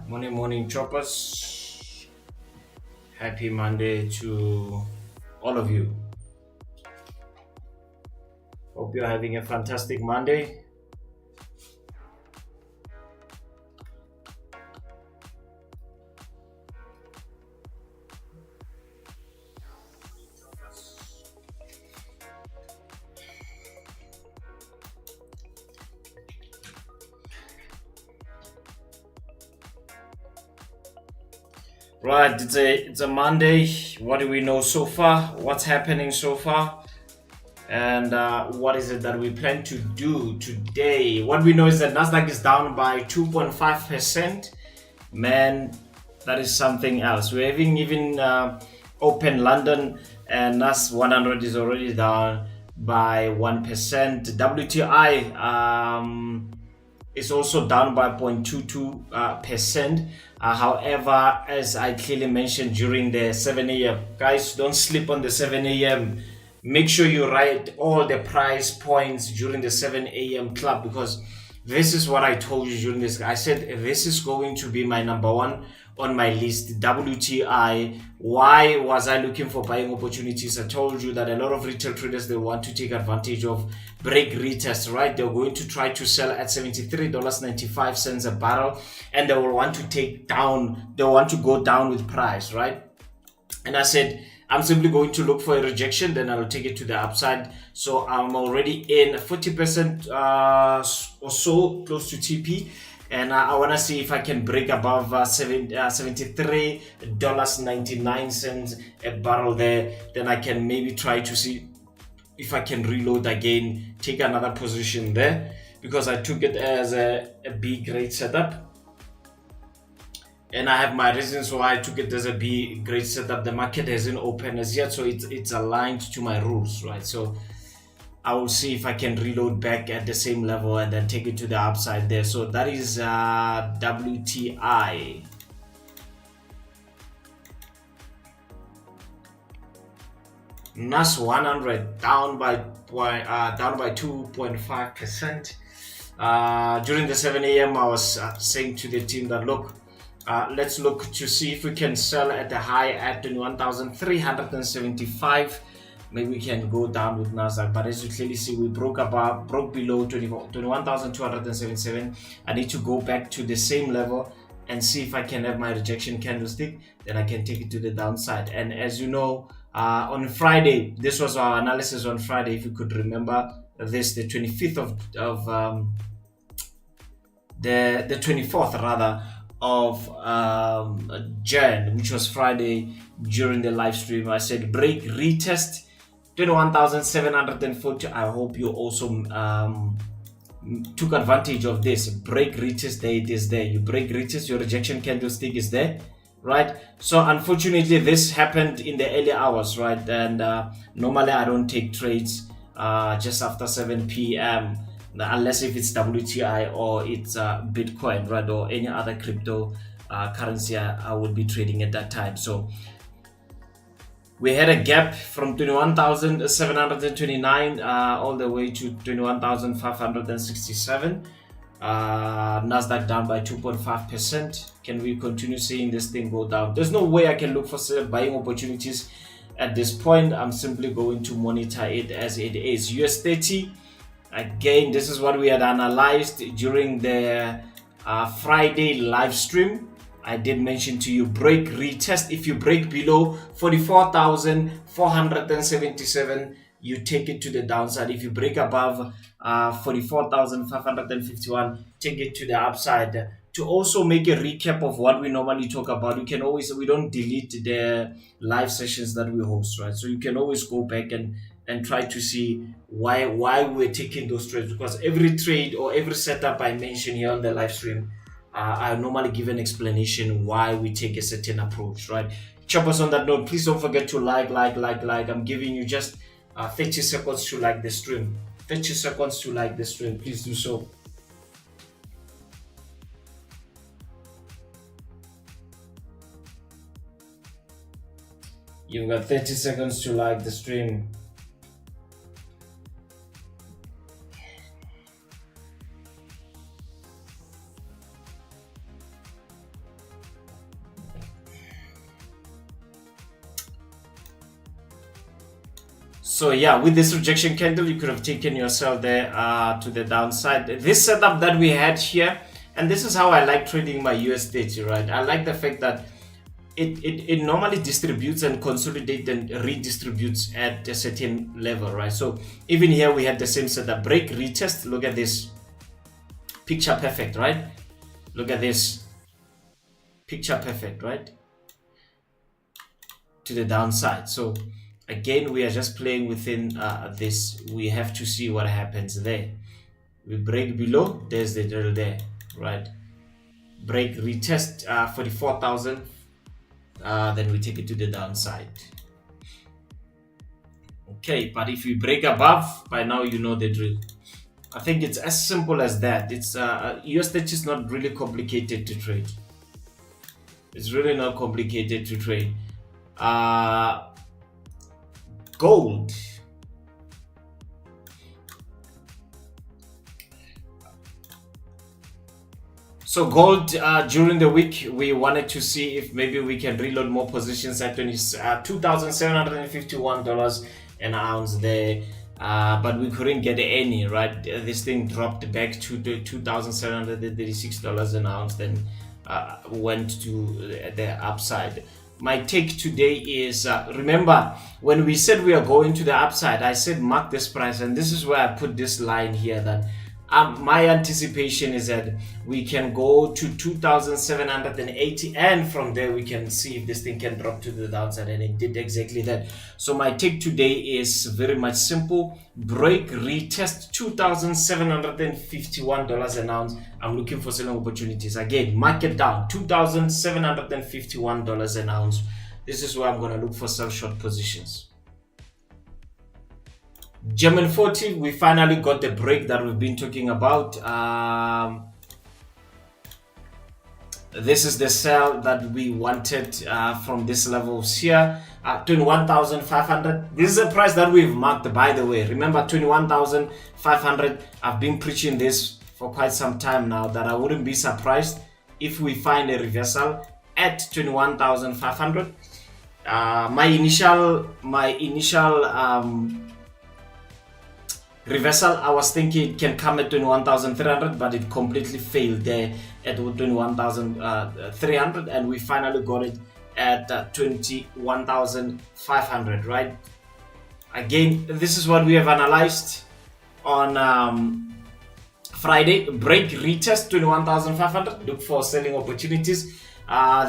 Morning, choppers. Happy Monday to all of you. Hope you're having a fantastic Monday. Right, it's a Monday. What do we know so far? What's happening so far? And what is it that we plan to do today? What we know is that NASDAQ is down by 2.5%. Man, that is something else. We're having even open London, and NAS 100 is already down by 1%. WTI is also down by 0.22%. However, as I clearly mentioned during the 7 a.m., guys, don't sleep on the 7 a.m. Make sure you write all the price points during the 7 a.m. club, because this is what I told you during this. I said this is going to be my number one on my list, WTI. Why was I looking for buying opportunities? I told you that a lot of retail traders, they want to take advantage of break retest, right? They're going to try to sell at $73.95 a barrel, and they will want to go down with price, right? And I said, I'm simply going to look for a rejection, then I'll take it to the upside. So I'm already in 40% or so close to TP, and I want to see if I can break above $73.99 a barrel there. Then I can maybe try to see if I can reload again, take another position there, because I took it as a B grade setup. And I have my reasons why I took it as a B grade setup. The market hasn't opened as yet, so it's aligned to my rules, right? So I will see if I can reload back at the same level and then take it to the upside there. So that is WTI. NAS 100 down by 2.5%. During the 7 a.m. I was saying to the team that, look, let's look to see if we can sell at the high at $21,375. maybe we can go down with NASDAQ. But as you clearly see, we broke below 21,277. I need to go back to the same level and see if I can have my rejection candlestick. Then I can take it to the downside. And as you know, on Friday, this was our analysis on Friday. If you could remember this, the 25th of the 24th rather of Jan, which was Friday, during the live stream, I said break retest 21,740. I hope you also took advantage of this. Break retest, there it is there. You break retest, your rejection candlestick is there, right? So unfortunately this happened in the early hours, right? And normally I don't take trades just after 7 p.m. unless if it's WTI or it's Bitcoin, right, or any other crypto currency I would be trading at that time. So we had a gap from 21,729 all the way to 21,567. NASDAQ down by 2.5%. Can we continue seeing this thing go down? There's no way I can look for buying opportunities at this point. I'm simply going to monitor it as it is. US30, again, this is what we had analyzed during the Friday live stream. I did mention to you, break retest. If you break below 44,477, you take it to the downside. If you break above 44,551, take it to the upside. To also make a recap of what we normally talk about, we don't delete the live sessions that we host, right? So you can always go back and try to see why we're taking those trades, because every trade or every setup I mention here on the live stream, I normally give an explanation why we take a certain approach, right? Chop us on that note. Please don't forget to like. I'm giving you just 30 seconds to like the stream. 30 seconds to like the stream. Please do so. You've got 30 seconds to like the stream. So yeah, with this rejection candle, you could have taken yourself there to the downside. This setup that we had here, and this is how I like trading my US30, right? I like the fact that it normally distributes and consolidates and redistributes at a certain level, right? So even here we had the same setup, break, retest. Look at this, picture perfect, right? Look at this, picture perfect, right? To the downside. So again, we are just playing within this. We have to see what happens there. We break below, there's the drill there, right? Break, retest 44,000, then we take it to the downside. Okay, but if we break above, by now you know the drill. I think it's as simple as that. It's US30 is not really complicated to trade. It's really not complicated to trade. Gold. So gold, during the week, we wanted to see if maybe we can reload more positions at $2,751 an ounce there, but we couldn't get any, right? This thing dropped back to the $2,736 an ounce, then went to the upside. My take today is, remember when we said we are going to the upside, I said mark this price, and this is where I put this line here that my anticipation is that we can go to 2,780, and from there we can see if this thing can drop to the downside, and it did exactly that. So my take today is very much simple: break, retest $2,751 an ounce. I'm looking for selling opportunities. Again, market down, $2,751 an ounce. This is where I'm going to look for sell short positions. German 40, we finally got the break that we've been talking about. This is the sell that we wanted from this levels here, 21,500. This is a price that we've marked, by the way. Remember, 21,500. I've been preaching this for quite some time now, that I wouldn't be surprised if we find a reversal at 21,500. My initial reversal, I was thinking it can come at 21,300, but it completely failed there at 21,300, and we finally got it at 21,500, right? Again, this is what we have analyzed on Friday. Break, retest 21,500, look for selling opportunities.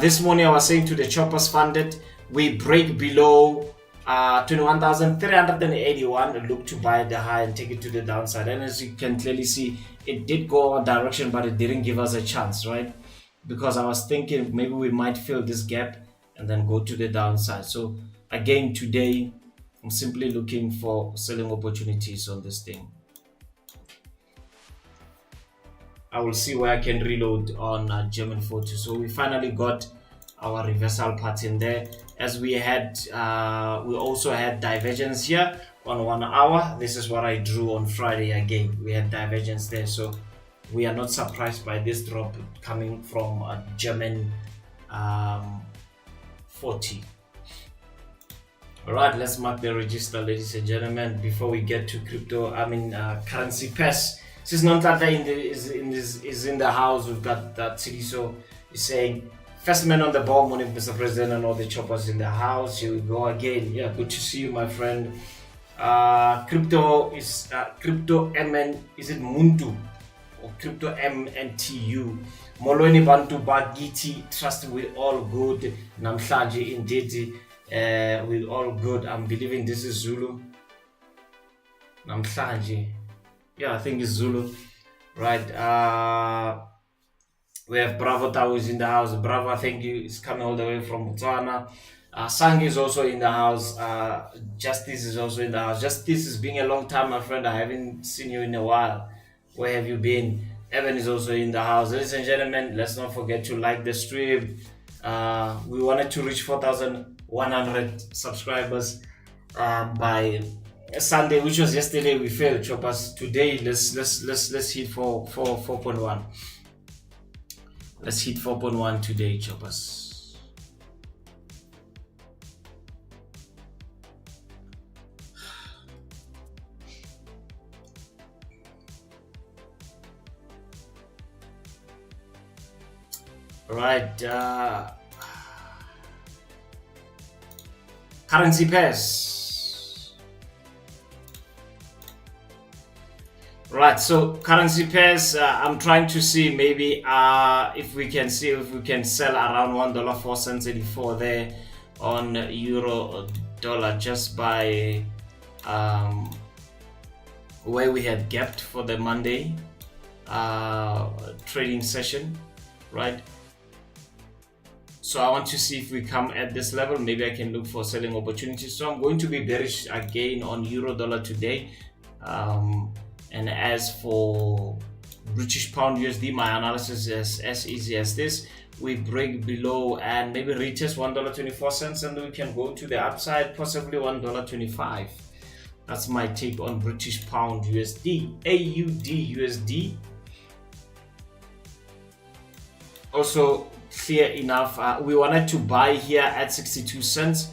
This morning I was saying to the choppers funded, we break below 21,381, look to buy the high and take it to the downside. And as you can clearly see, it did go one direction, but it didn't give us a chance, right? Because I was thinking maybe we might fill this gap and then go to the downside. So again, today I'm simply looking for selling opportunities on this thing. I will see where I can reload on German 42. So we finally got our reversal pattern there. As we had, we also had divergence here on 1 hour. This is what I drew on Friday. Again, we had divergence there. So we are not surprised by this drop coming from German 40. All right, let's mark the register, ladies and gentlemen, before we get to crypto. Currency pairs. Since Nontata is in the house, we've got that city. So he's saying, first man on the ball, morning, Mr. President, and all the choppers in the house. Here we go again. Yeah, good to see you, my friend. Crypto is crypto MN. Is it Muntu or crypto MNTU? Molweni bantu bagiti. Trust we all good. Namhlanje indeed. We all good. I'm believing this is Zulu. Namhlanje. Yeah, I think it's Zulu. Right. We have Bravo Tao is in the house. Bravo, thank you. It's coming all the way from Botswana. Sang is also in the house. Justice is also in the house. Justice, it's been a long time, my friend. I haven't seen you in a while. Where have you been? Evan is also in the house. Ladies and gentlemen, let's not forget to like the stream. We wanted to reach 4,100 subscribers by Sunday, which was yesterday. We failed, choppers. Today, let's hit 4.1. Let's hit 4.1 today, choppers. Right. Currency pairs. Right, so currency pairs, I'm trying to see maybe if we can sell around $1.0484 there on euro dollar, just by where we had gapped for the Monday trading session, right? So I want to see if we come at this level, maybe I can look for selling opportunities. So I'm going to be bearish again on euro dollar today. And as for British pound USD, my analysis is as easy as this. We break below and maybe retest $1.24, and we can go to the upside, possibly $1.25. That's my take on British pound USD. AUD USD. Also clear enough, we wanted to buy here at 62 cents.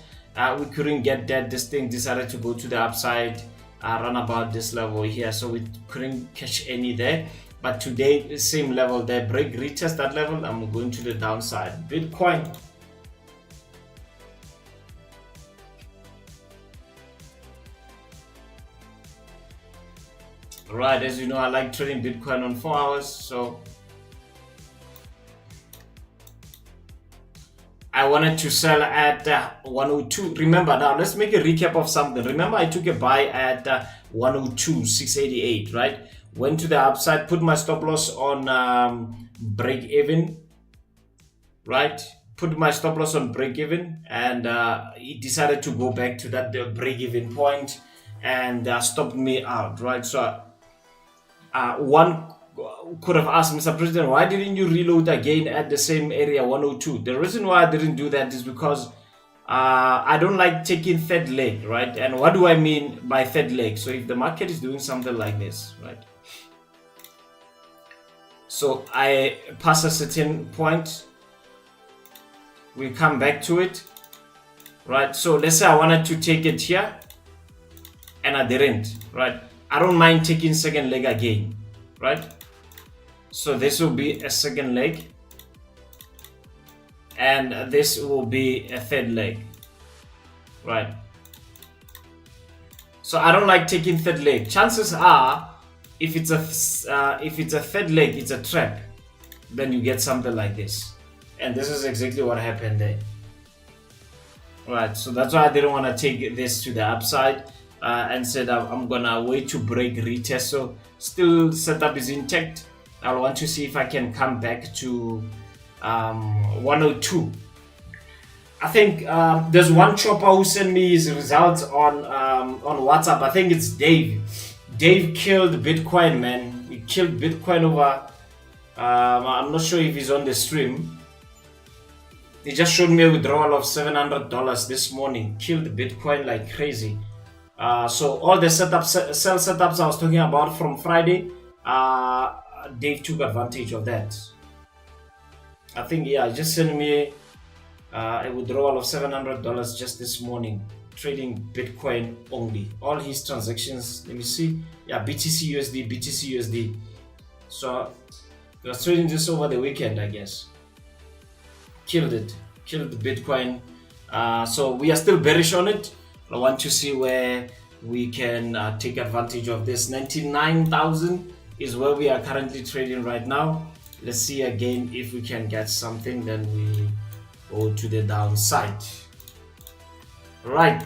We couldn't get that. This thing decided to go to the upside. Run about this level here, so we couldn't catch any there. But today, same level there, break, retest that level, I'm going to the downside. Bitcoin. Right, as you know, I like trading Bitcoin on 4 hours, so I wanted to sell at 102. Remember, now let's make a recap of something. Remember, I took a buy at 102.688, right? Went to the upside, put my stop loss on break even, right? Put my stop loss on break even, and it decided to go back to that break even point and stopped me out, right? So one could have asked, Mr. President, why didn't you reload again at the same area, 102? The reason why I didn't do that is because I don't like taking third leg, right? And what do I mean by third leg? So if the market is doing something like this, right? So I pass a certain point, we come back to it, right? So let's say I wanted to take it here and I didn't, right? I don't mind taking second leg again, right? So this will be a second leg and this will be a third leg, right? So I don't like taking third leg. Chances are, if it's a third leg, it's a trap. Then you get something like this, and this is exactly what happened there. Right. So that's why I didn't want to take this to the upside, and said I'm gonna wait to break retest. So still setup is intact. I want to see if I can come back to 102. I think there's one chopper who sent me his results on WhatsApp. I think it's Dave. Dave killed Bitcoin, man. He killed Bitcoin over. I'm not sure if he's on the stream. He just showed me a withdrawal of $700 this morning. Killed Bitcoin like crazy. So all the sell setups I was talking about from Friday, Dave took advantage of that. I think, yeah, just sent me a withdrawal of $700 just this morning, trading Bitcoin only. All his transactions, let me see. Yeah, BTC USD, BTC USD. So he was trading this over the weekend, I guess. Killed it, killed the Bitcoin. So we are still bearish on it. I want to see where we can take advantage of this. 99,000 is where we are currently trading right now. Let's see again if we can get something, then we go to the downside. Right.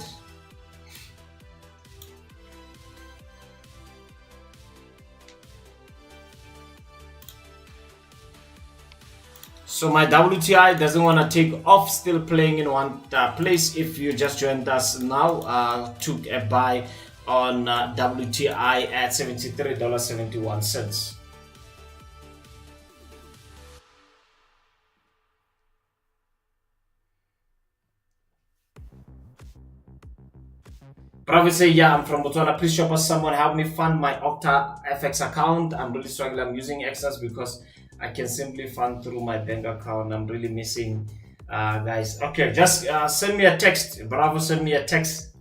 So my WTI doesn't want to take off, still playing in one place. If you just joined us now, took a buy on WTI at $73.71. Pravi say, yeah, I'm from Botswana. Please shop us. Someone help me fund my Octa FX account. I'm really struggling. I'm using XAUUSD because I can simply fund through my bank account. I'm really missing, guys. Okay, just send me a text. Bravo, send me a text.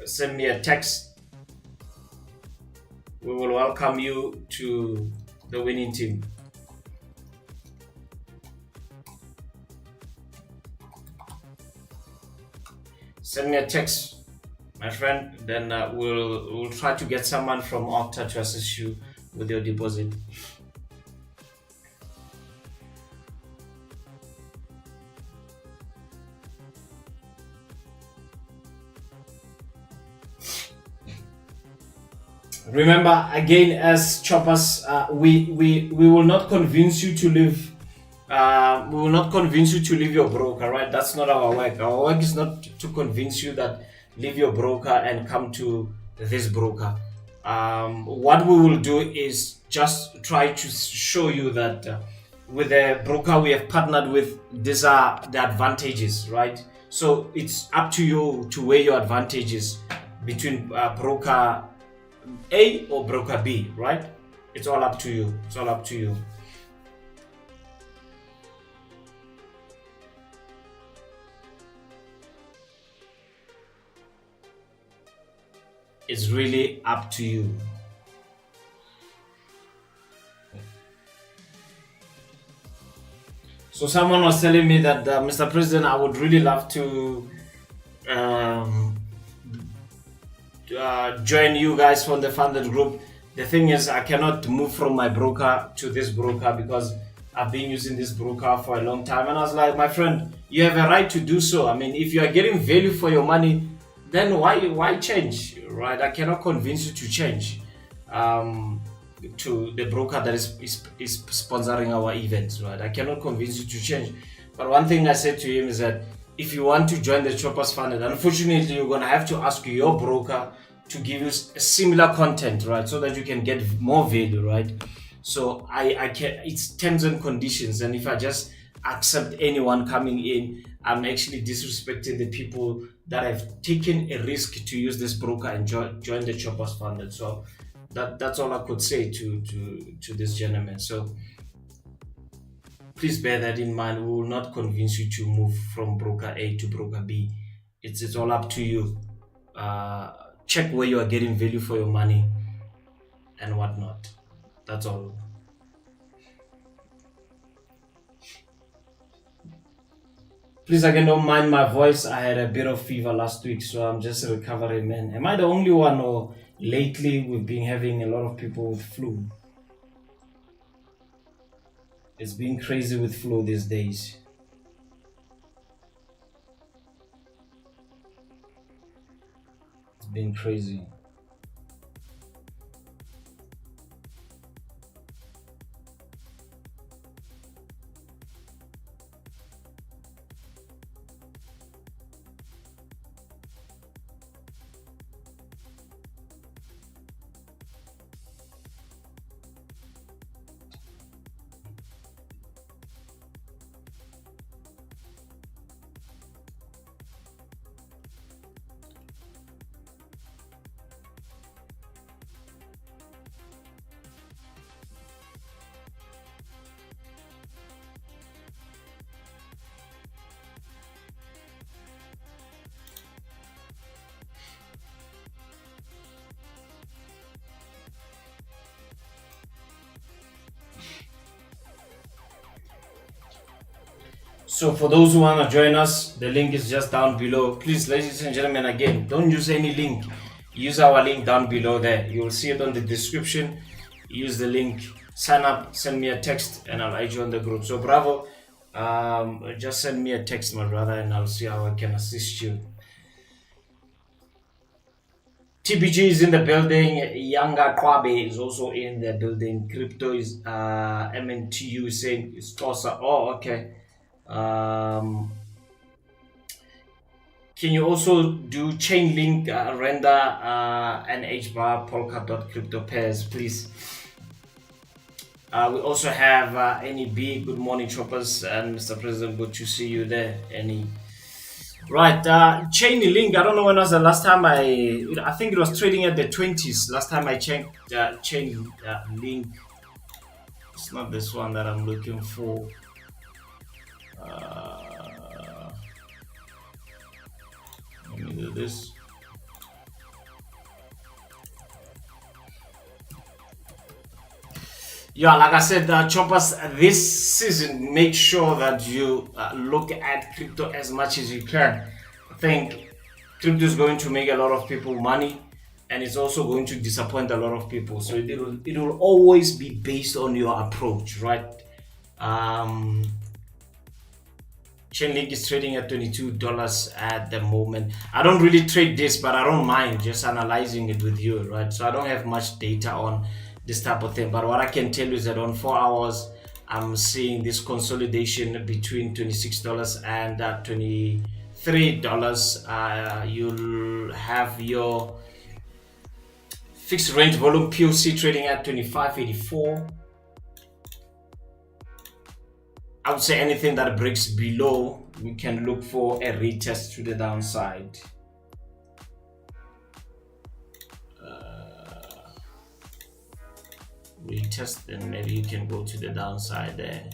Send me a text. We will welcome you to the winning team. Send me a text, my friend. Then we'll try to get someone from Octa to assist you with your deposit. Remember, again, as choppers, we will not convince you to leave. We will not convince you to leave your broker, right? That's not our work. Our work is not to convince you that leave your broker and come to this broker. What we will do is just try to show you that with the broker we have partnered with, these are the advantages, right? So it's up to you to weigh your advantages between broker A or broker B, right? It's all up to you. It's all up to you. It's really up to you. So someone was telling me that, Mr. President, I would really love to join you guys from the funded group. The thing is, I cannot move from my broker to this broker because I've been using this broker for a long time. And I was like, my friend, you have a right to do so. I mean, if you are getting value for your money, then why change, right? I cannot convince you to change to the broker that is sponsoring our events, right? I cannot convince you to change. But one thing I said to him is that if you want to join the Choppers Funded, unfortunately, you're going to have to ask your broker to give you similar content, right? So that you can get more value, right? So I can, it's terms and conditions. And if I just accept anyone coming in, I'm actually disrespecting the people that have taken a risk to use this broker and join the Choppers Funded. So that's all I could say to this gentleman. So please bear that in mind. We will not convince you to move from broker A to broker B. It's all up to you. Check where you are getting value for your money and whatnot. That's all. Please again, don't mind my voice. I had a bit of fever last week, so I'm just recovering, man. Am I the only one, or lately we've been having a lot of people with flu? It's been crazy with flu these days. It's been crazy. So for those who want to join us, the link is just down below. Please, ladies and gentlemen, again, don't use any link. Use our link down below there. You will see it on the description. Use the link, sign up, send me a text, and I'll add you on the group. So bravo, just send me a text, my brother, and I'll see how I can assist you. TBG is in the building. Yanga Kwabe is also in the building. Crypto is MNTU is saying it's Tosa. Oh, okay. Can you also do chain link render and HBAR Polkadot crypto pairs, please? We also have NEB. Good morning, choppers, and Mr. President, good to see you there. Right, chain link. I don't know when was the last time I think it was trading at the 20s. Last time I checked chain link. It's not this one that I'm looking for. Let me do this. Yeah, like I said, choppers, this season, make sure that you look at crypto as much as you can. I think crypto is going to make a lot of people money, and it's also going to disappoint a lot of people. So it will always be based on your approach, right? Chainlink is trading at $22 at the moment. I don't really trade this, but I don't mind just analyzing it with you, right? So I don't have much data on this type of thing, but what I can tell you is that on 4 hours, I'm seeing this consolidation between $26 and $23. You'll have your fixed range volume POC trading at 25.84. I would say anything that breaks below, we can look for a retest to the downside. Retest, then maybe you can go to the downside there.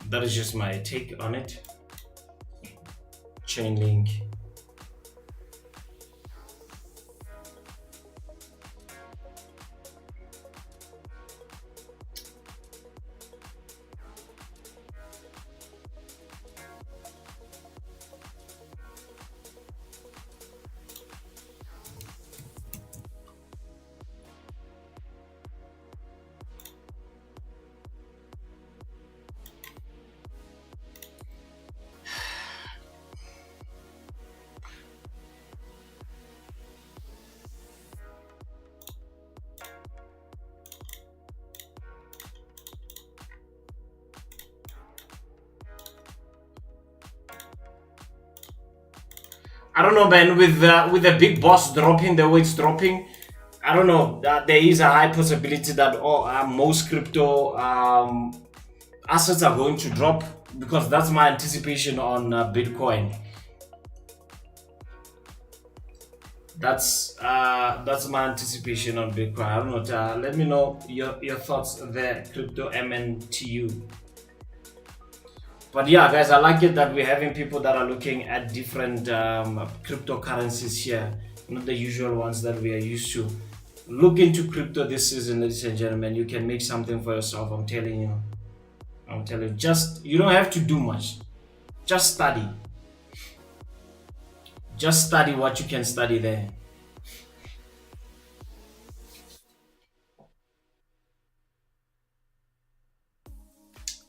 That is just my take on it. Chainlink. I don't know, man, with the big boss dropping the way it's dropping, I don't know, that there is a high possibility that most crypto assets are going to drop, because that's my anticipation on Bitcoin. That's my anticipation on Bitcoin. I don't know. Let me know your thoughts there, crypto MNTU. But yeah, guys, I like it that we're having people that are looking at different cryptocurrencies here, not the usual ones that we are used to. Look into crypto this season, ladies and gentlemen. You can make something for yourself. I'm telling you. Just, you don't have to do much. Just study. Just study what you can study there.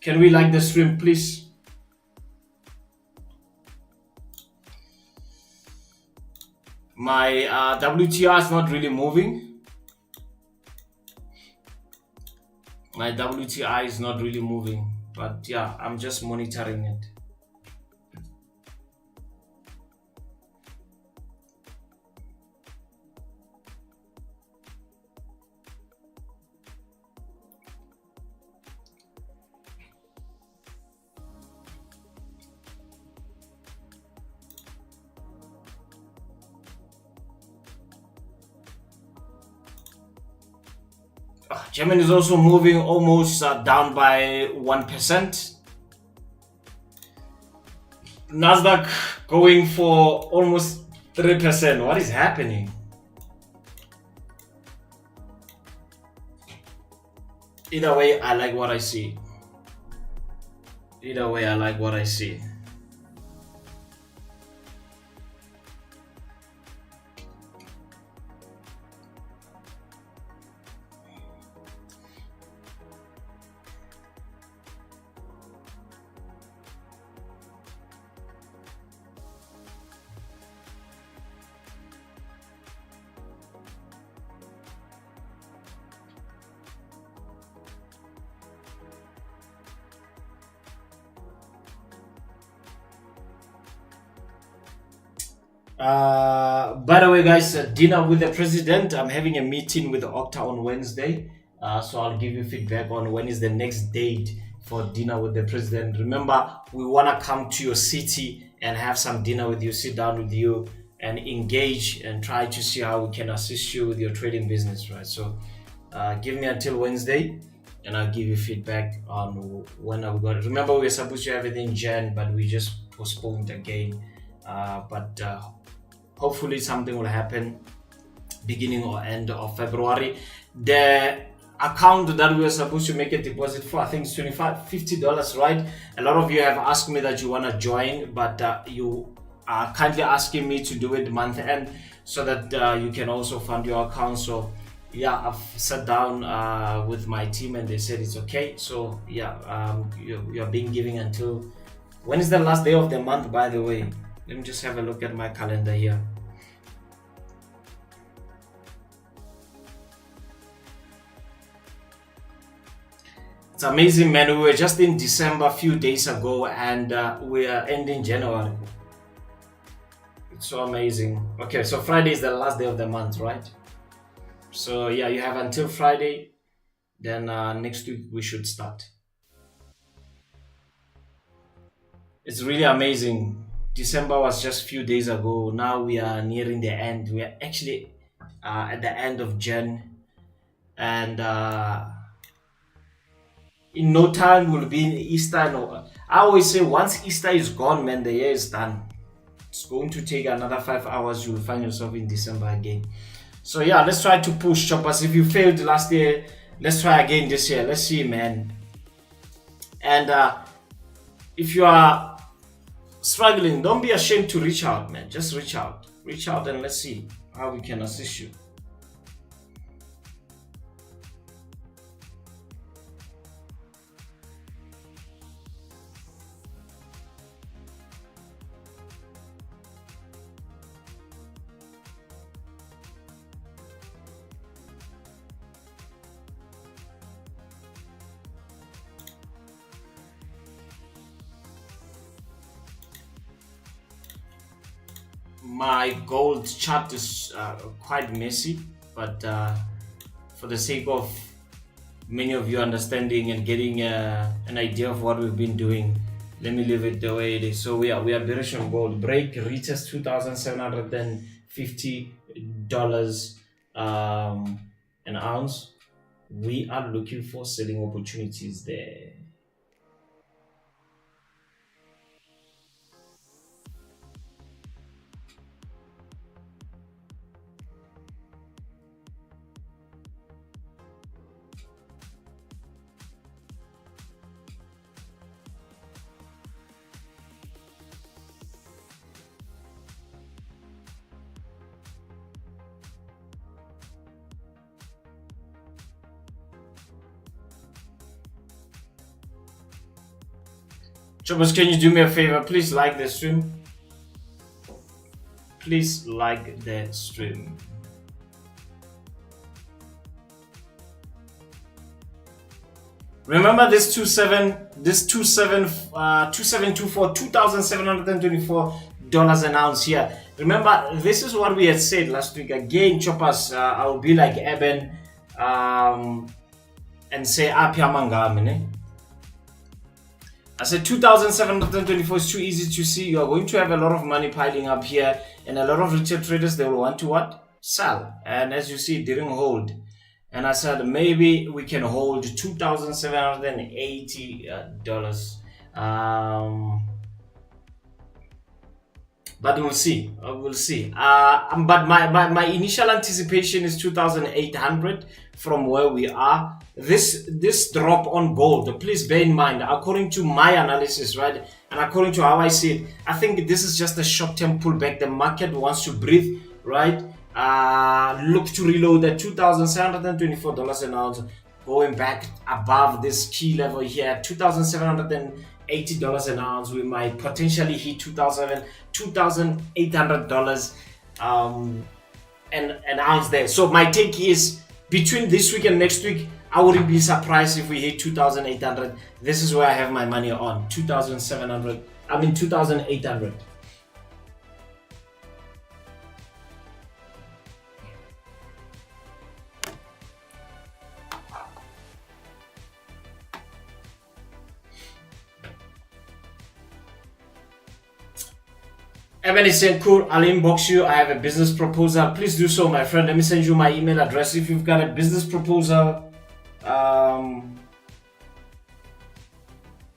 Can we like the stream, please? My WTI is not really moving. My WTI is not really moving, but yeah, I'm just monitoring it. Germany is also moving almost down by 1%. NASDAQ going for almost 3%. What is happening? Either way, I like what I see. Either way, I like what I see. By the way, guys, dinner with the president. I'm having a meeting with the Octa on Wednesday. So I'll give you feedback on when is the next date for dinner with the president. Remember, we want to come to your city and have some dinner with you, sit down with you and engage and try to see how we can assist you with your trading business, right? So give me until Wednesday and I'll give you feedback on when are we going to. Remember, we were supposed to have everything in Jan, but we just postponed again. But hopefully something will happen beginning or end of February. The account that we were supposed to make a deposit for, I think it's $50, right? A lot of you have asked me that you want to join, but you are kindly asking me to do it month end so that you can also fund your account. So yeah, I've sat down with my team and they said it's okay. So yeah, you're being given until, when is the last day of the month, by the way? Let me just have a look at my calendar here. It's amazing, man. We were just in December a few days ago and we are ending January. It's so amazing. Okay, so Friday is the last day of the month, right? So yeah, you have until Friday. Then next week we should start. It's really amazing. December was just a few days ago. Now we are nearing the end. We are actually at the end of Jan, and in no time we'll be in Easter. No, I always say once Easter is gone, man, the year is done. It's going to take another 5 hours. You'll find yourself in December again. So yeah, let's try to push, choppers. If you failed last year, let's try again this year. Let's see, man. And if you are struggling, don't be ashamed to reach out, man. Just reach out and let's see how we can assist you. My gold chart is quite messy, but for the sake of many of you understanding and getting an idea of what we've been doing, let me leave it the way it is. So we are bearish on gold. Break retest 2,750, an ounce. We are looking for selling opportunities there. Choppers, can you do me a favor? Please like the stream. Please like the stream. Remember this 2724 $2,724 an ounce here. Remember, this is what we had said last week. Again, choppers, I will be like Eben and say Apiamangam. I said 2,724 is too easy to see. You are going to have a lot of money piling up here, and a lot of retail traders, they will want to what? Sell. And as you see, it didn't hold. And I said maybe we can hold $2,780. But we'll see. We'll see. But my initial anticipation is 2,800 from where we are. This drop on gold, please bear in mind, according to my analysis, right, and according to how I see it, I think this is just a short-term pullback. The market wants to breathe, right? Look to reload at $2,724 an ounce, going back above this key level here, $2,780 an ounce. We might potentially hit $2,800 an ounce there. So my take is, between this week and next week, I wouldn't be surprised if we hit 2,800. This is where I have my money on, 2,800. Evan is saying, cool, I'll inbox you. I have a business proposal. Please do so, my friend. Let me send you my email address. If you've got a business proposal,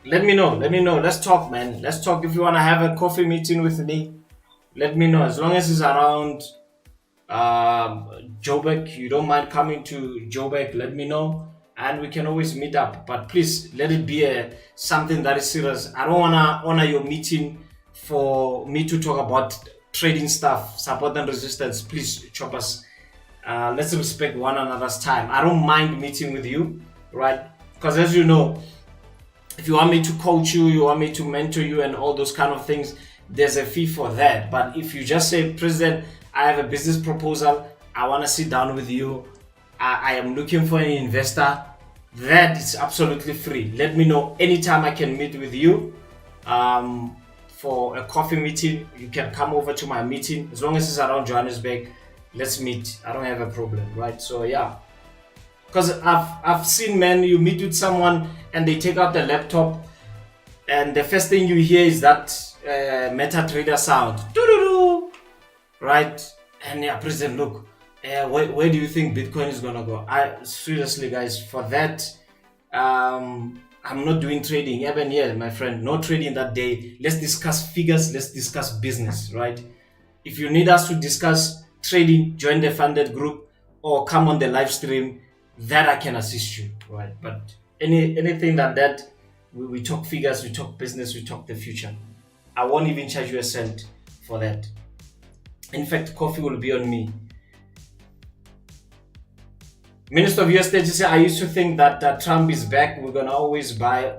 let me know. Let's talk, man. Let's talk. If you want to have a coffee meeting with me, let me know. As long as it's around Joburg, you don't mind coming to Joburg, let me know, and we can always meet up. But please let it be something that is serious. I don't want to honor your meeting for me to talk about trading stuff, support and resistance. Please, choppers, let's respect one another's time. I don't mind meeting with you, right? Because as you know, if you want me to coach you, you want me to mentor you and all those kind of things, there's a fee for that. But if you just say, President, I have a business proposal, I want to sit down with you, I am looking for an investor, that is absolutely free. Let me know anytime I can meet with you. For a coffee meeting, you can come over to my meeting. As long as it's around Johannesburg, let's meet. I don't have a problem, right? So yeah, because I've seen, man, you meet with someone and they take out the laptop and the first thing you hear is that MetaTrader sound, doo-doo-doo, right? And yeah, President, look, where do you think Bitcoin is gonna go? Seriously, guys, for that, I'm not doing trading. Even here, my friend, no trading that day. Let's discuss figures. Let's discuss business, right? If you need us to discuss trading, join the funded group or come on the live stream. That I can assist you, right? But anything like that, we talk figures, we talk business, we talk the future. I won't even charge you a cent for that. In fact, coffee will be on me. Minister of US30 said, I used to think that Trump is back. We're going to always buy,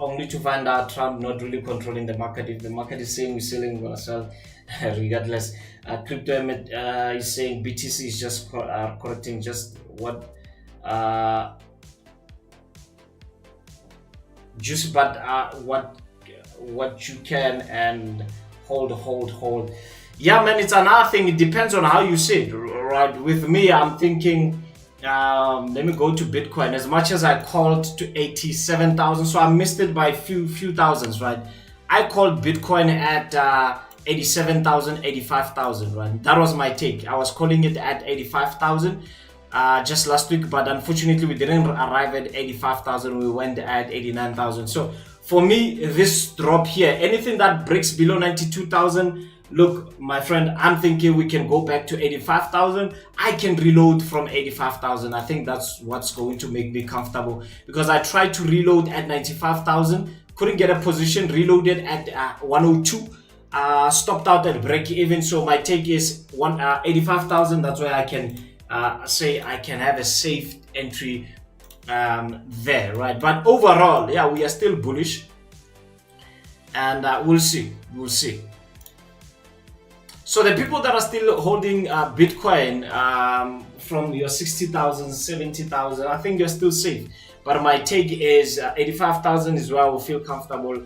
only to find out Trump not really controlling the market. If the market is saying we're selling, we're going to sell regardless. Crypto is saying BTC is just correcting just what what you can and hold. Yeah, man, it's another thing. It depends on how you see it, right? With me, I'm thinking, let me go to Bitcoin. As much as I called to 87,000, so I missed it by few thousands, right? I called Bitcoin at 87,000, 85,000, right? That was my take. I was calling it at 85,000 just last week, but unfortunately we didn't arrive at 85,000. We went at 89,000. So for me, this drop here, anything that breaks below 92,000, look, my friend, I'm thinking we can go back to 85,000. I can reload from 85,000. I think that's what's going to make me comfortable, because I tried to reload at 95,000, couldn't get a position, reloaded at 102, stopped out at break even. So my take is 85,000. That's where I can say I can have a safe entry there, right? But overall, yeah, we are still bullish, and we'll see. So the people that are still holding Bitcoin from your 60,000, 70,000, I think you're still safe. But my take is 85,000 is where I will feel comfortable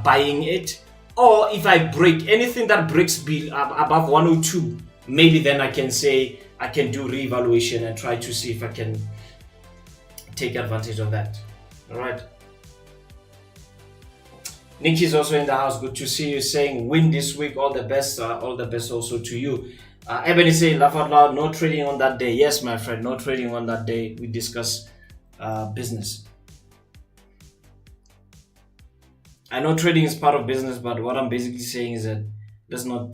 buying it. Or if I break anything that breaks above 102, maybe then I can say I can do reevaluation and try to see if I can take advantage of that. All right. Nikki is also in the house. Good to see you. Saying win this week. All the best. All the best also to you. Ebony saying laugh out loud. No trading on that day. Yes, my friend. No trading on that day. We discuss business. I know trading is part of business, but what I'm basically saying is that let's not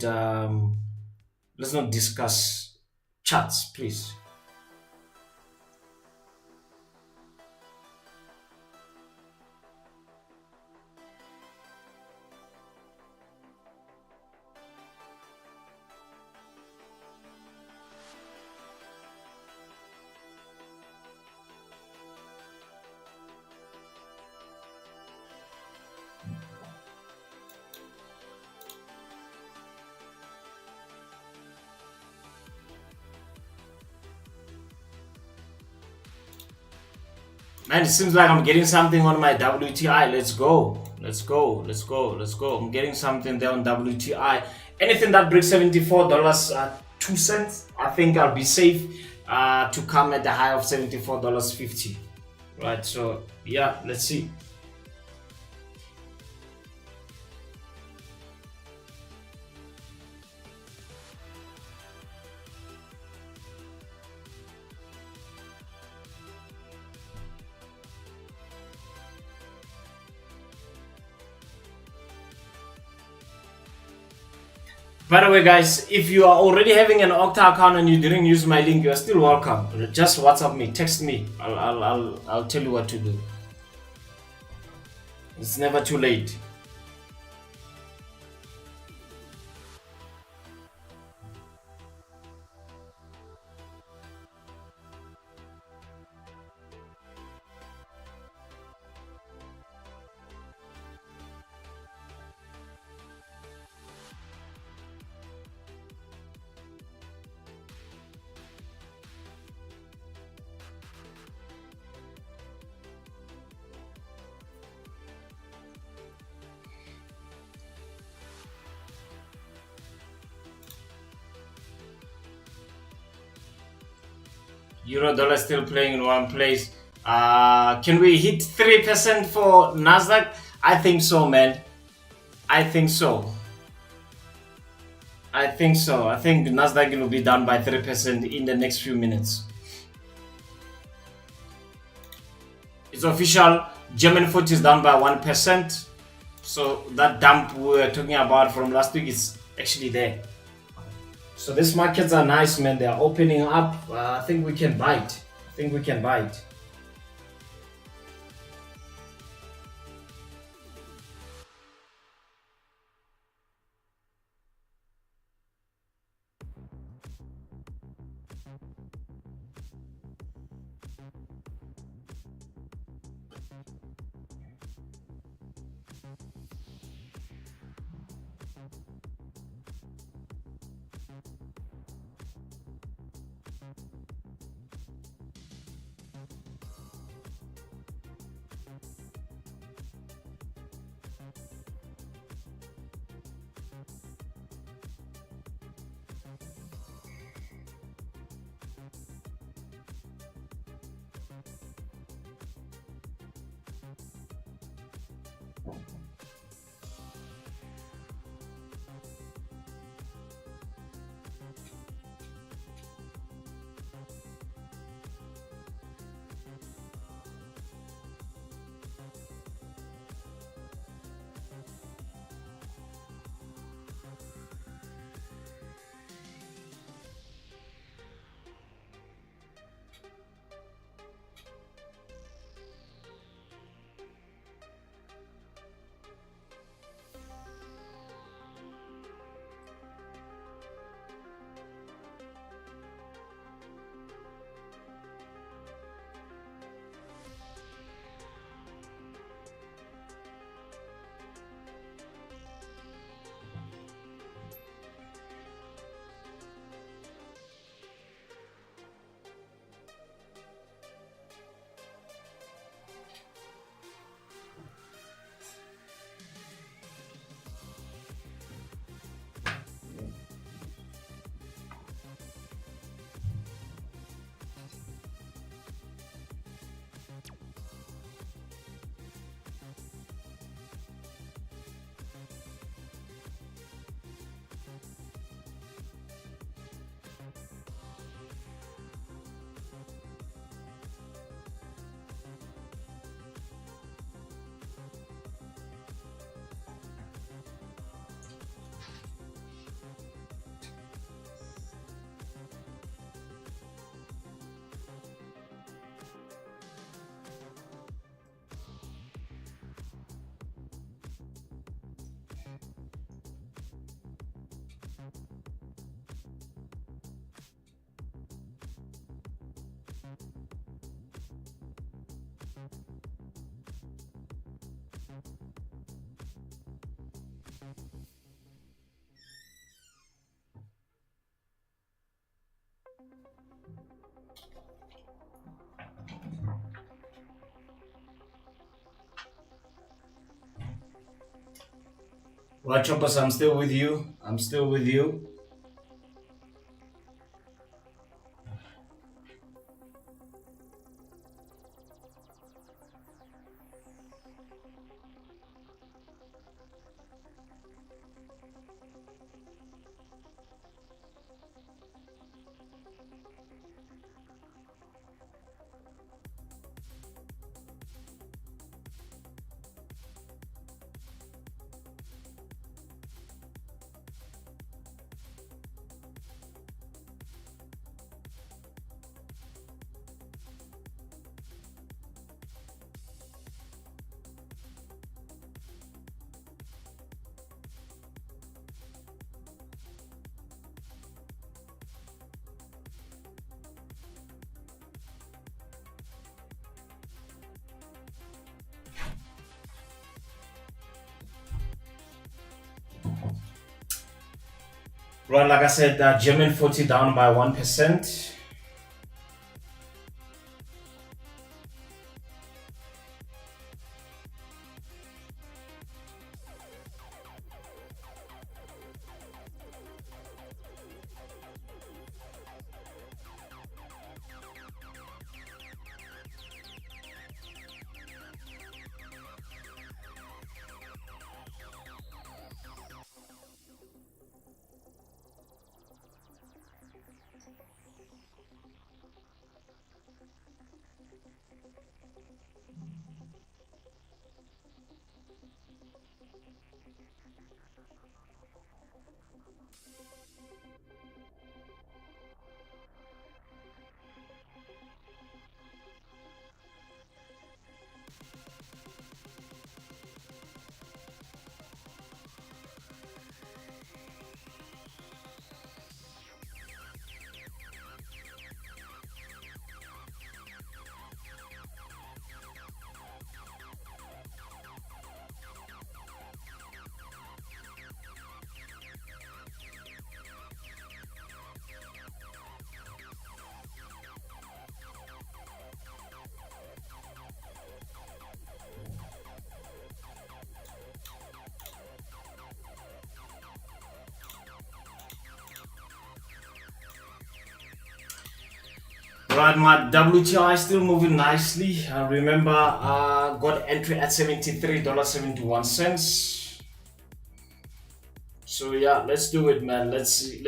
discuss charts, please. Man, it seems like I'm getting something on my WTI. Let's go. I'm getting something there on WTI. Anything that breaks $74.02, I think I'll be safe to come at the high of $74.50. Right, so yeah, let's see. By the way, guys, if you are already having an Okta account and you didn't use my link, you are still welcome. Just WhatsApp me, text me. I'll tell you what to do. It's never too late. Euro dollar still playing in one place. Can we hit 3% for NASDAQ? I think so, man. I think NASDAQ will be down by 3% in the next few minutes. It's official. German foot is down by 1%. So that dump we were talking about from last week is actually there. So these markets are nice, man. They are opening up. I think we can buy it. Right, choppers, I'm still with you. I'm still with you. Right, like I said, German 40 down by 1%. Right, my WTI still moving nicely. Remember, got entry at $73.71. So yeah, let's do it, man. Let's see.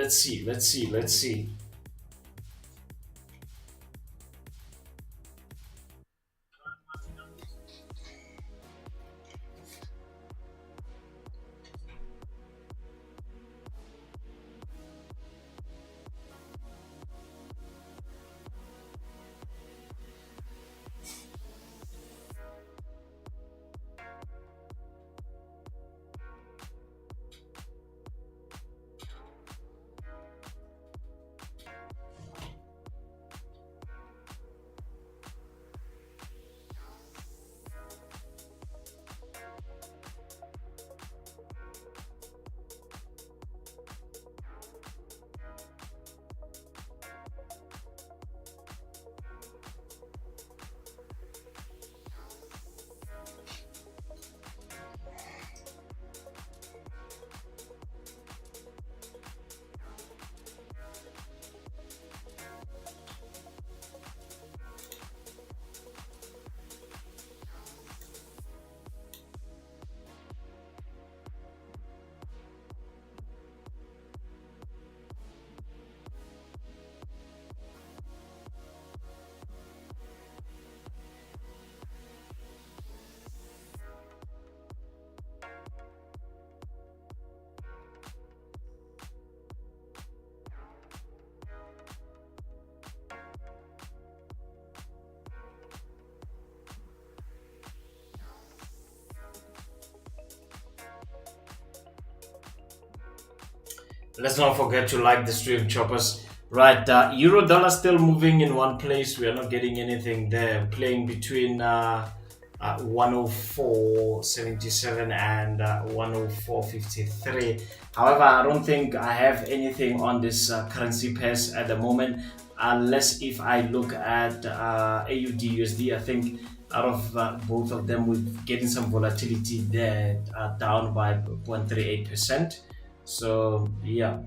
Let's not forget to like the stream, choppers. Right, euro dollar still moving in one place. We are not getting anything there. Playing between 104.77 and 104.53. However, I don't think I have anything on this currency pairs at the moment. unless if I look at AUD USD. I think out of both of them, we're getting some volatility there, down by 0.38%. So yeah.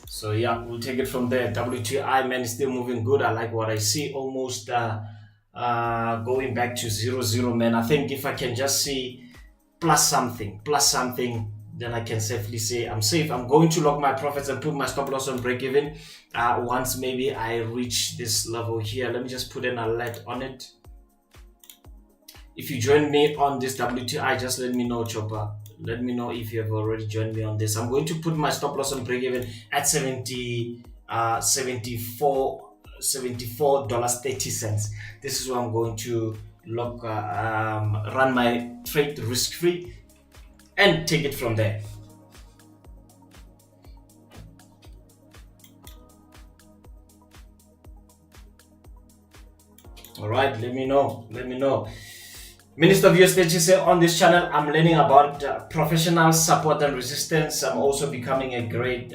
So yeah, we'll take it from there. WTI, man, is still moving good. I like what I see. Almost going back to 0 0, man. I think if I can just see plus something, then I can safely say I'm safe. I'm going to lock my profits and put my stop loss on break even. Once maybe I reach this level here. Let me just put an alert on it. If you join me on this WTI, just let me know, Chopper. Let me know if you have already joined me on this. I'm going to put my stop loss on break even at 74 dollars 30 cents. This is where I'm going to lock, run my trade risk free and take it from there. All right, let me know. Minister of US30 say on this channel, I'm learning about professional support and resistance. I'm also becoming a great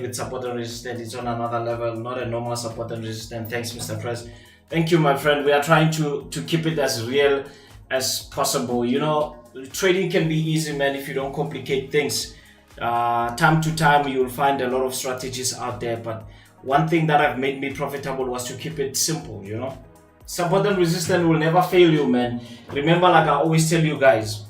with support and resistance. It's on another level, not a normal support and resistance. Thanks, Mr. Press. Thank you, my friend. We are trying to keep it as real as possible. You know, trading can be easy, man, if you don't complicate things. Time to time, you'll find a lot of strategies out there, but one thing that have made me profitable was to keep it simple, you know. Support and resistance will never fail you, man. Remember, like I always tell you guys,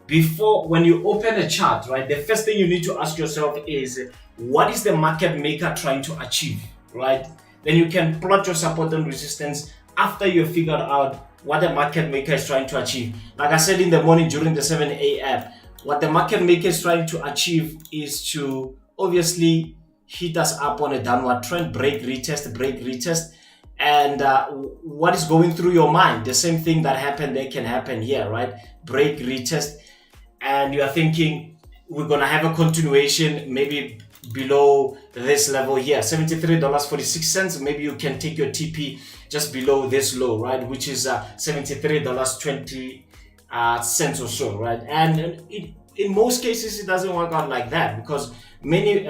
when you open a chart, right, the first thing you need to ask yourself is, what is the market maker trying to achieve, right? Then you can plot your support and resistance after you've figured out what the market maker is trying to achieve. Like I said in the morning during the 7 a.m., what the market maker is trying to achieve is to obviously hit us up on a downward trend, break, retest. And what is going through your mind? The same thing that happened there can happen here, right? Break, retest, and you are thinking we're gonna have a continuation, maybe below this level here, $73.46. Maybe you can take your TP just below this low, right? Which is $73.20 or so, right? And in most cases, it doesn't work out like that because many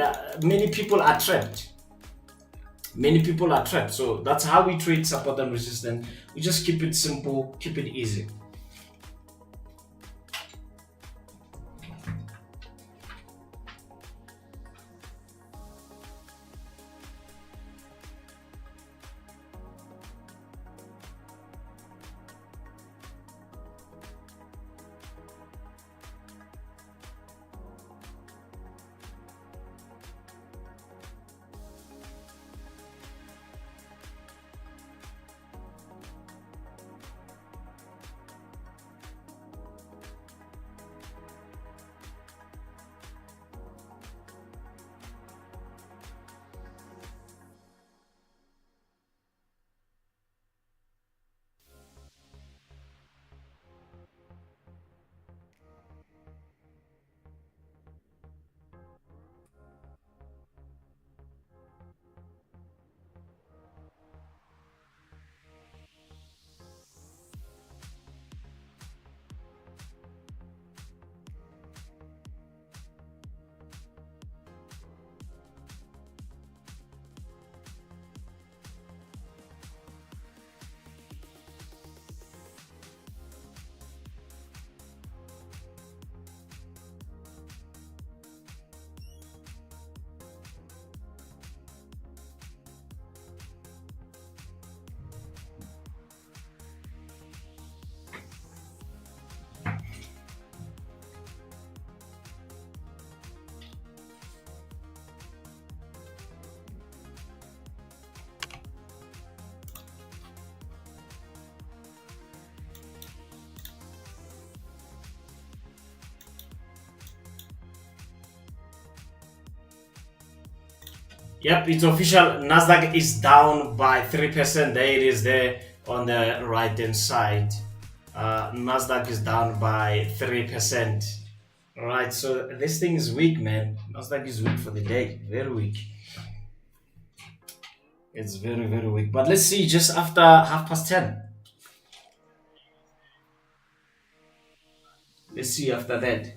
people are trapped. So that's how we trade support and resistance. We just keep it simple, keep it easy. Yep, it's official. NASDAQ is down by 3%. There it is there on the right hand side. NASDAQ is down by 3%. All right, so this thing is weak, man. NASDAQ is weak for the day. Very weak. It's very, very weak. But let's see just after 10:30. Let's see after that.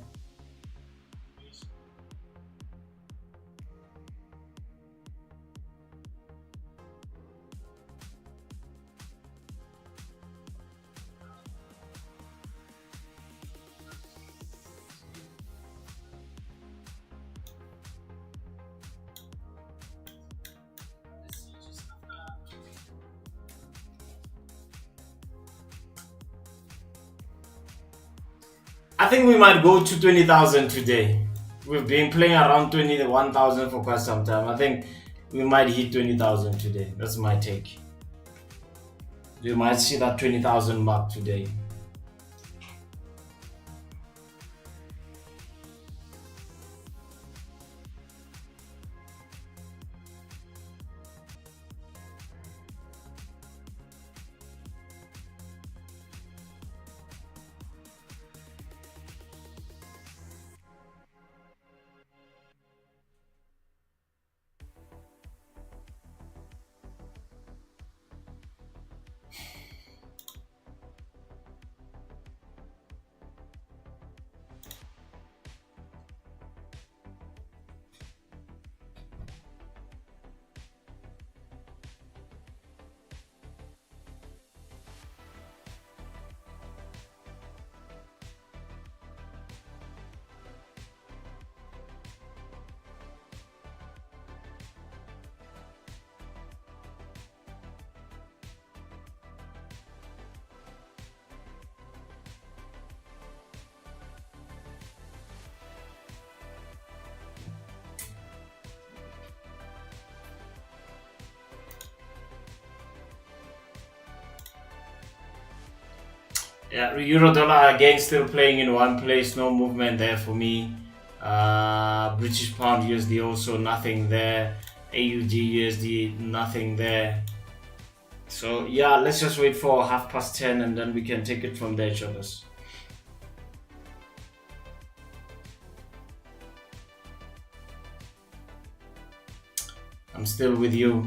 I think we might go to 20,000 today. We've been playing around 21,000 for quite some time. I think we might hit 20,000 today. That's my take. We might see that 20,000 mark today. Yeah, euro dollar again still playing in one place, no movement there for me. British pound USD also nothing there. AUD USD nothing there. So yeah, let's just wait for 10:30 and then we can take it from there, Choppers. I'm still with you.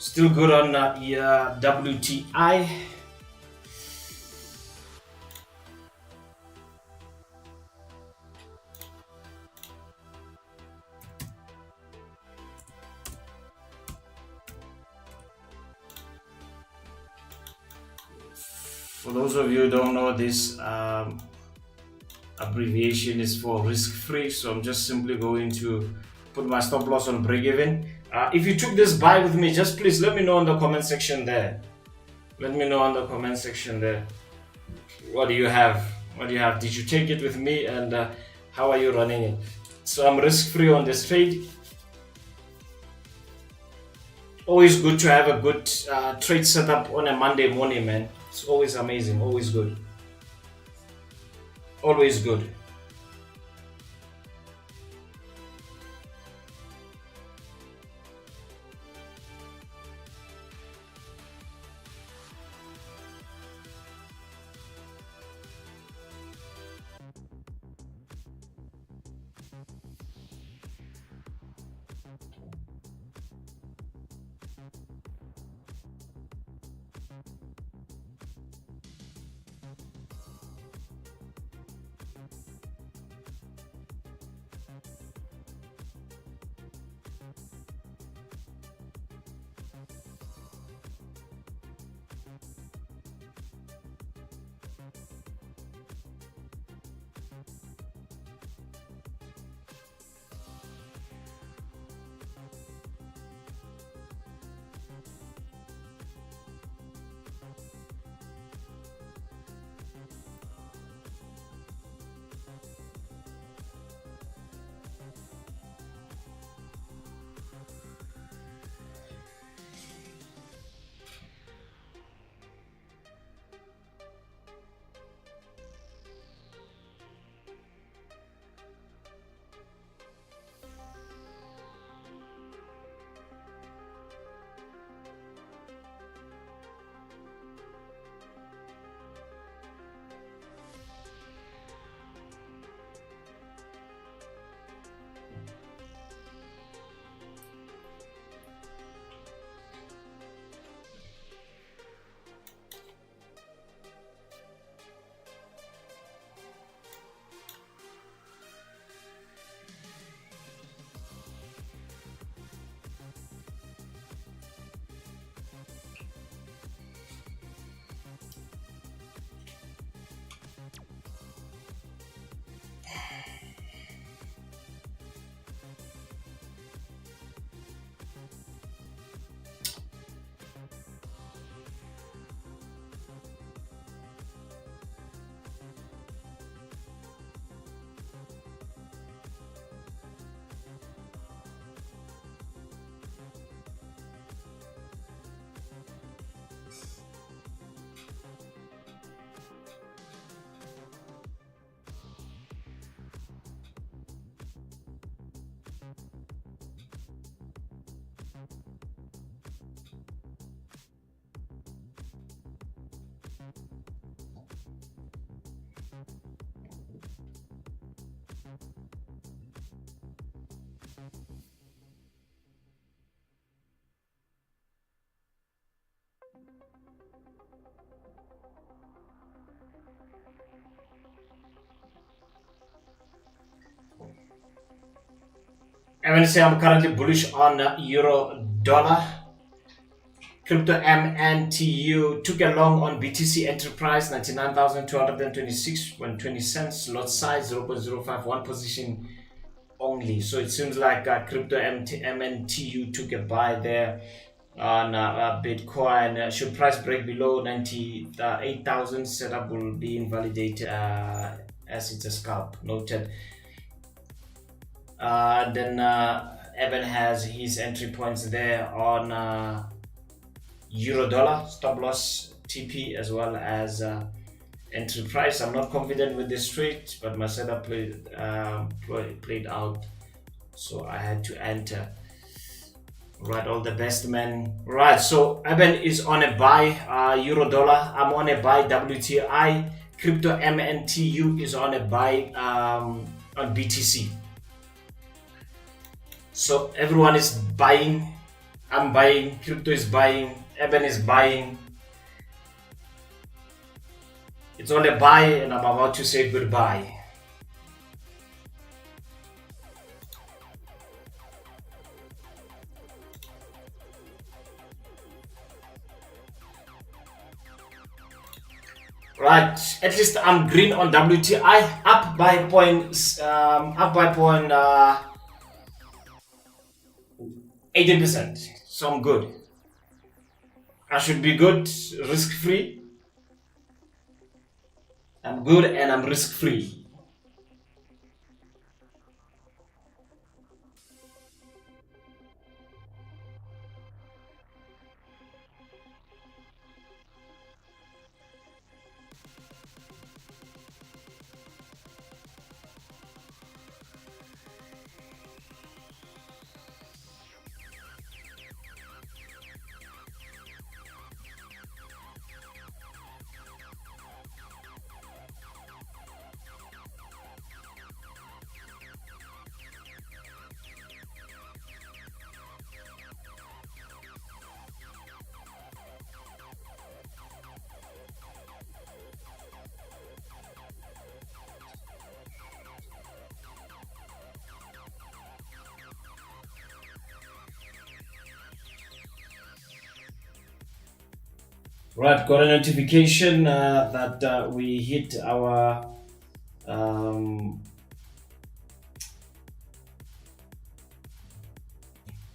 Still good on WTI. For those of you who don't know, this abbreviation is for risk-free, so I'm just simply going to put my stop loss on break-even. If you took this buy with me, just please let me know in the comment section there. Let me know in the comment section there. What do you have? What do you have? Did you take it with me, and how are you running it? So I'm risk-free on this trade. Always good to have a good trade setup on a Monday morning, man. It's always amazing, always good. Always good. I'm going to say I'm currently bullish on euro dollar. Crypto MNTU took a long on BTC enterprise 99,226.20 cents. Lot size 0.051 position only. So it seems like crypto MNTU took a buy there on Bitcoin. Should price break below 98,000, setup will be invalidated as it's a scalp. Noted. Then Evan has his entry points there on euro dollar, stop loss TP, as well as entry price. I'm not confident with this trade, but my setup played out, so I had to enter. Right, all the best, man. Right, so Evan is on a buy euro dollar. I'm on a buy WTI. Crypto MNTU is on a buy on BTC. So everyone is buying I'm buying, crypto is buying, Eben is buying. It's all a buy, and I'm about to say goodbye. Right, at least I'm green on WTI, up by point, 18%. So I'm good. I should be good, risk free. I'm good and I'm risk free. Right, got a notification that we hit our um,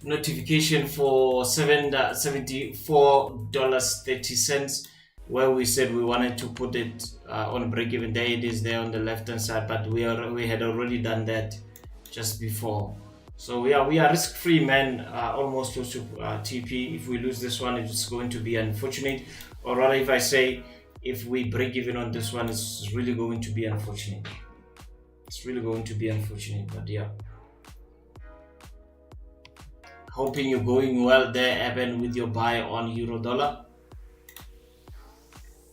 notification for $74.30, where we said we wanted to put it on break even. There it is, there on the left hand side, but we had already done that just before. So we are risk free, man. Almost close to TP. If we lose this one, it's going to be unfortunate, or rather, if I say if we break even on this one, it's really going to be unfortunate. It's really going to be unfortunate, but yeah. Hoping you're going well there, Eben, with your buy on euro dollar.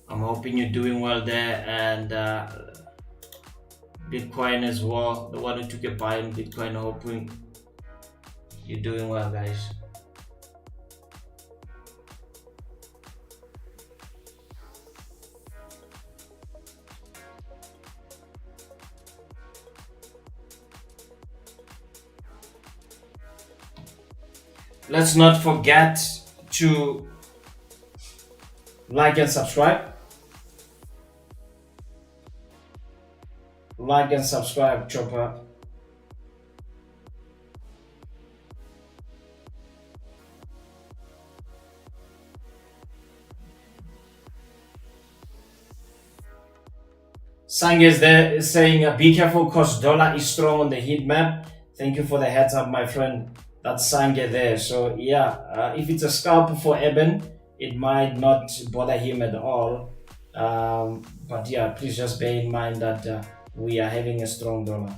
I'm hoping you're doing well there, and Bitcoin as well. The one who took a buy on Bitcoin, hoping you're doing well, guys. Let's not forget to like and subscribe. Like and subscribe, Chopper. Sang is there is saying be careful because dollar is strong on the heat map. Thank you for the heads up, my friend. That's Sange there. So yeah, if it's a scalp for Eben, it might not bother him at all. But yeah, please just bear in mind that we are having a strong dollar.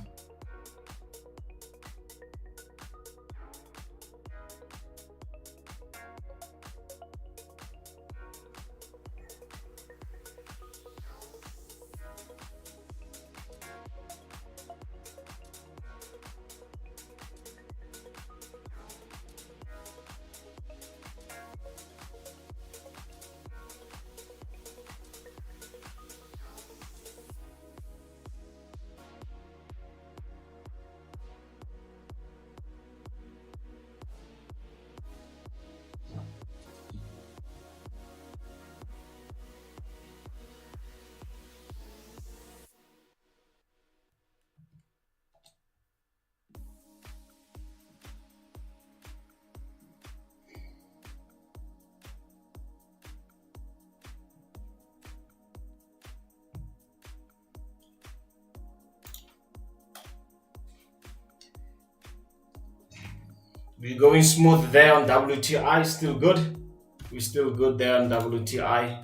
We're going smooth there on WTI, still good. We're still good there on WTI.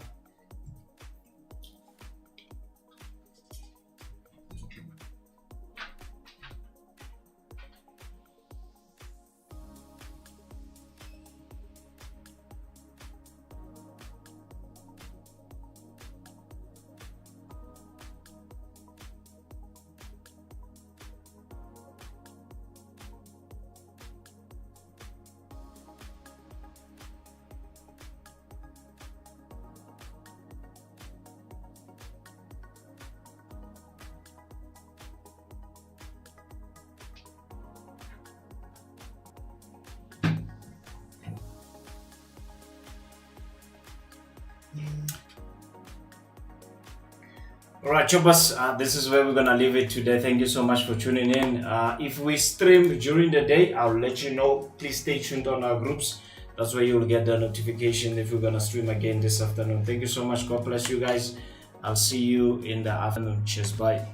All right, choppers, this is where we're gonna leave it today. Thank you so much for tuning in. If we stream during the day, I'll let you know. Please stay tuned on our groups. That's where you'll get the notification if we're gonna stream again this afternoon. Thank you so much. God bless you guys. I'll see you in the afternoon. Cheers. Bye.